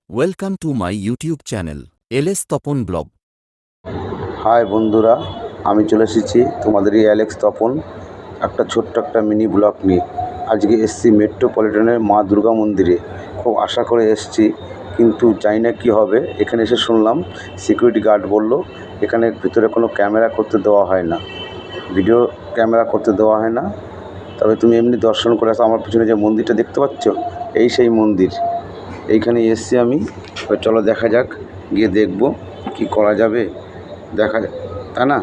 Welcome to my YouTube channel, LS Tapan blog. Hi বন্ধুরা, আমি চলে এসেছি তোমাদের এই অ্যালেক্স তপন একটা ছোট্ট একটা মিনি ব্লগ নিয়ে। আজকে এসেছি মেট্রোপলিটনের মা দুর্গা মন্দিরে। খুব আশা করে এসেছি, কিন্তু জানি না কী হবে। এখানে এসে শুনলাম সিকিউরিটি গার্ড বলল এখানে ভিতরে কোনো ক্যামেরা করতে দেওয়া হয় না, ভিডিও ক্যামেরা করতে দেওয়া হয় না। তবে তুমি এমনি দর্শন করে আসো। আমার পিছনে যে মন্দিরটা দেখতে পাচ্ছ, এই সেই মন্দির। এইখানে এসেছি আমি। চলো দেখা যাক, গিয়ে দেখব কি করা যাবে, দেখা তাই না।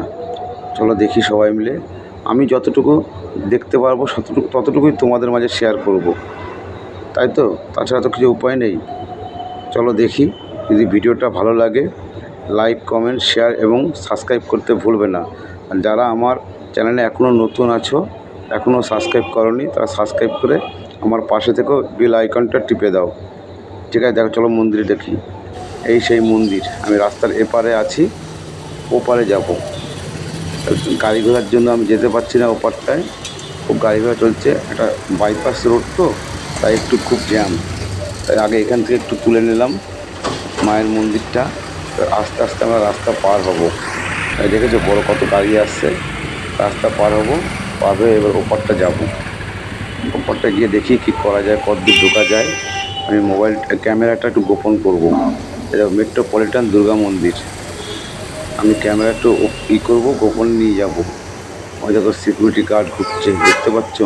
চলো দেখি সবাই মিলে। আমি যতটুকু দেখতে পারবো ততটুকুই তোমাদের মাঝে শেয়ার করব, তাই তো, তাছাড়া তো কিছু উপায় নেই। চলো দেখি, যদি ভিডিওটা ভালো লাগে লাইক, কমেন্ট, শেয়ার এবং সাবস্ক্রাইব করতে ভুলবে না। আর যারা আমার চ্যানেলে এখনও নতুন আছো, এখনও সাবস্ক্রাইব করোনি, তারা সাবস্ক্রাইব করে আমার পাশে থেকেও বেল আইকনটা টিপে দাও। ঠিক আছে, দেখো চলো মন্দিরে দেখি। এই সেই মন্দির। আমি রাস্তার এপারে আছি, ওপারে যাব। গাড়ি ঘোড়ার জন্য আমি যেতে পারছি না ওপারটায়, খুব গাড়ি ঘোড়া চলছে। একটা বাইপাস রোড তো, তাই একটু খুব জ্যাম। তাই আগে এখান থেকে একটু তুলে নিলাম মায়ের মন্দিরটা। আস্তে আস্তে আমরা রাস্তা পার হব। তাই দেখেছো বড় কত গাড়ি আসছে। রাস্তা পার হব, পার হয়ে এবার ওপারটা যাব। ওপারটা গিয়ে দেখি কি করা যায়, কতদূর ঢোকা যায়। আমি মোবাইল ক্যামেরাটা একটু গোপন করব। এটা মেট্রোপলিটন দুর্গা মন্দির। আমি ক্যামেরা একটু করবো, গোপন নিয়ে যাব। ওই দেখো সিকিউরিটি গার্ড ঘুরছে, দেখতে পাচ্ছ।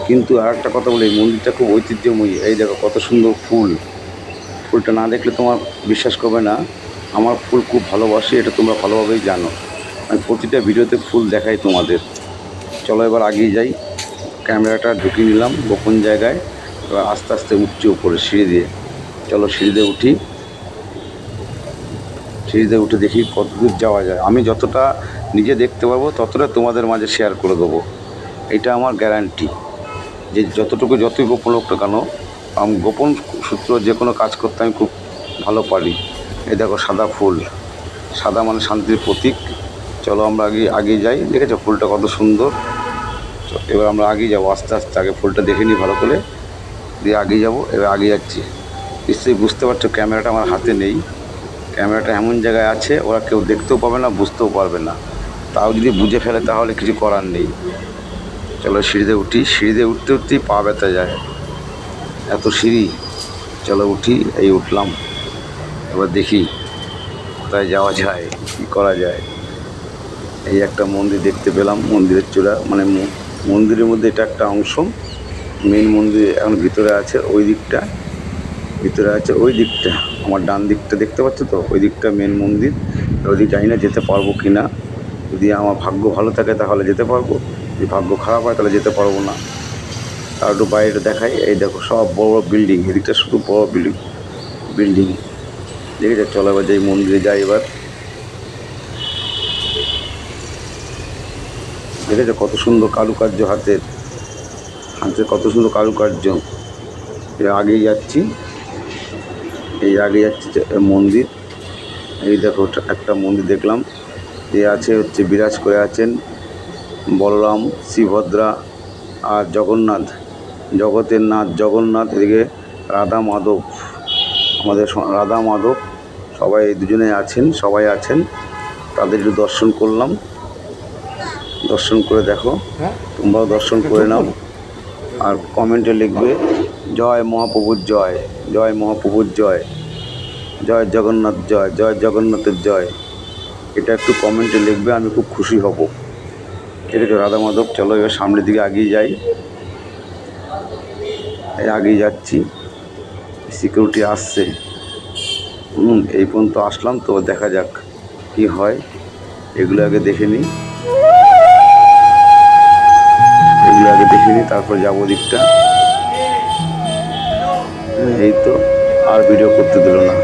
কিন্তু আর একটা কথা বলি, এই মন্দিরটা খুব ঐতিহ্যময়ী। এই দেখো কত সুন্দর ফুল। ফুলটা না দেখলে তোমার বিশ্বাস করবে না। আমার ফুল খুব ভালোবাসি, এটা তোমরা ভালোভাবেই জানো। আমি প্রতিটা ভিডিওতে ফুল দেখাই তোমাদের। চলো এবার আগিয়ে যাই। ক্যামেরাটা ঢুকিয়ে নিলাম গোপন জায়গায়। এবার আস্তে আস্তে উঠছি উপরে সিঁড়ি দিয়ে। চলো সিঁড়িতে উঠি। সিঁড়িতে উঠে দেখি কত দূর যাওয়া যায়। আমি যতটা নিজে দেখতে পারবো ততটা তোমাদের মাঝে শেয়ার করে দেবো, এটা আমার গ্যারান্টি। যে যতই গোপন হোক না কেন, আমি গোপন সূত্র যে কোনো কাজ করতে আমি খুব ভালো পারি। এই দেখো সাদা ফুল, সাদা মানে শান্তির প্রতীক। চলো আমরা আগে যাই। দেখেছো ফুলটা কত সুন্দর। এবার আমরা আগিয়ে যাবো আস্তে আস্তে। আগে ফুলটা দেখে নিই ভালো করে, দিয়ে আগিয়ে যাবো। এবার আগে যাচ্ছি। নিশ্চয়ই বুঝতে পারছো ক্যামেরাটা আমার হাতে নেই। ক্যামেরাটা এমন জায়গায় আছে, ওরা কেউ দেখতেও পাবে না, বুঝতেও পারবে না। তাও যদি বুঝে ফেলে তাহলে কিছু করার নেই। চলো সিঁড়িতে উঠি। সিঁড়িতে উঠতে উঠতেই পা ব্যথা যায়, এত সিঁড়ি। চলো উঠি, এই উঠলাম। এবার দেখি কোথায় যাওয়া যায়, কী করা যায়। এই একটা মন্দির দেখতে পেলাম, মন্দিরের চূড়া মানে মন্দিরের মধ্যে এটা একটা অংশ। মেন মন্দির এখন ভিতরে আছে, ওই দিকটা ভিতরে আছে, ওই দিকটা আমার ডান দিকটা দেখতে পাচ্ছ তো, ওই দিকটা মেন মন্দির। ওই দিক জানি না যেতে পারবো কি না। যদি আমার ভাগ্য ভালো থাকে তাহলে যেতে পারবো, যদি ভাগ্য খারাপ হয় তাহলে যেতে পারবো না। আর একটু বাইরে দেখাই। এই দেখো সব বড় বড় বিল্ডিং, এদিকটা শুধু বড় বিল্ডিং বিল্ডিং। দেখে চলো এবার যাই, মন্দিরে যাই এবার। দেখেছো কত সুন্দর কারুকার্য, হাতের কত সুন্দর কারুকার্য। আগেই যাচ্ছি, এই আগে যাচ্ছি মন্দির। এই দেখো একটা মন্দির দেখলাম। এ আছে হচ্ছে বিরাজ করে আছেন বলরাম, সুভদ্রা আর জগন্নাথ, জগতের নাথ জগন্নাথ। এদিকে রাধা মাধব, আমাদের রাধা মাধব সবাই দুজনে আছেন, সবাই আছেন। তাদের একটু দর্শন করলাম। দর্শন করে দেখো, তোমরাও দর্শন করে নাও। আর কমেন্টে লিখবে জয় মহাপ্রভুর জয়, জয় মহাপ্রভুর জয়, জয় জগন্নাথ জয়, জয় জগন্নাথের জয়। এটা একটু কমেন্টে লিখবে, আমি খুব খুশি হব। ঠিক আছে রাধা মাধব। চলো এবার সামনের দিকে এগিয়ে যাই। এগিয়ে যাচ্ছি, সিকিউরিটি আসছে। এই পর্যন্ত আসলাম তো, দেখা যাক কি হয়। এগুলো আগে দেখে নিই, তারপর যাবো দিকটা। এই তো, আর ভিডিও করতে দিল না।